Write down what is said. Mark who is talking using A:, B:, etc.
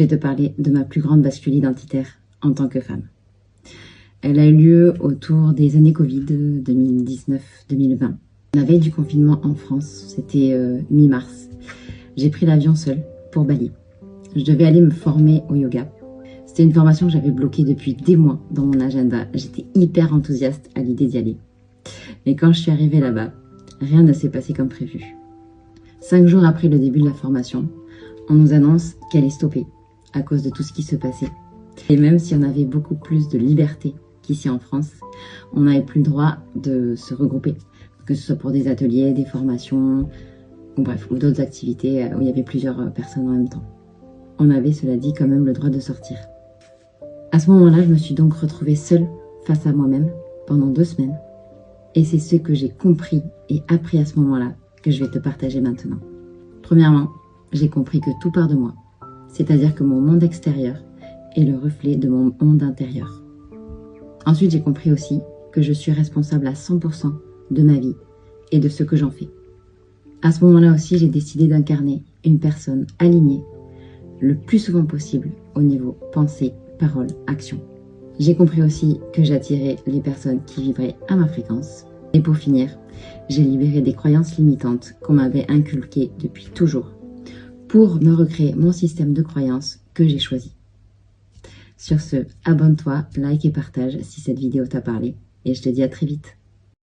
A: Je vais te parler de ma plus grande bascule identitaire en tant que femme. Elle a eu lieu autour des années Covid 2019-2020. La veille du confinement en France, c'était mi-mars. J'ai pris l'avion seule pour Bali. Je devais aller me former au yoga. C'était une formation que j'avais bloquée depuis des mois dans mon agenda. J'étais hyper enthousiaste à l'idée d'y aller. Mais quand je suis arrivée là-bas, rien ne s'est passé comme prévu. 5 jours après le début de la formation, on nous annonce qu'elle est stoppée à cause de tout ce qui se passait. Et même si on avait beaucoup plus de liberté qu'ici en France, on n'avait plus le droit de se regrouper, que ce soit pour des ateliers, des formations, ou bref, ou d'autres activités où il y avait plusieurs personnes en même temps. On avait, cela dit, quand même le droit de sortir. À ce moment-là, je me suis donc retrouvée seule face à moi-même pendant 2 semaines. Et c'est ce que j'ai compris et appris à ce moment-là que je vais te partager maintenant. Premièrement, j'ai compris que tout part de moi. C'est-à-dire que mon monde extérieur est le reflet de mon monde intérieur. Ensuite, j'ai compris aussi que je suis responsable à 100% de ma vie et de ce que j'en fais. À ce moment-là aussi, j'ai décidé d'incarner une personne alignée le plus souvent possible au niveau pensée, parole, action. J'ai compris aussi que j'attirais les personnes qui vivraient à ma fréquence. Et pour finir, j'ai libéré des croyances limitantes qu'on m'avait inculquées depuis toujours pour me recréer mon système de croyances que j'ai choisi. Sur ce, abonne-toi, like et partage si cette vidéo t'a parlé et je te dis à très vite.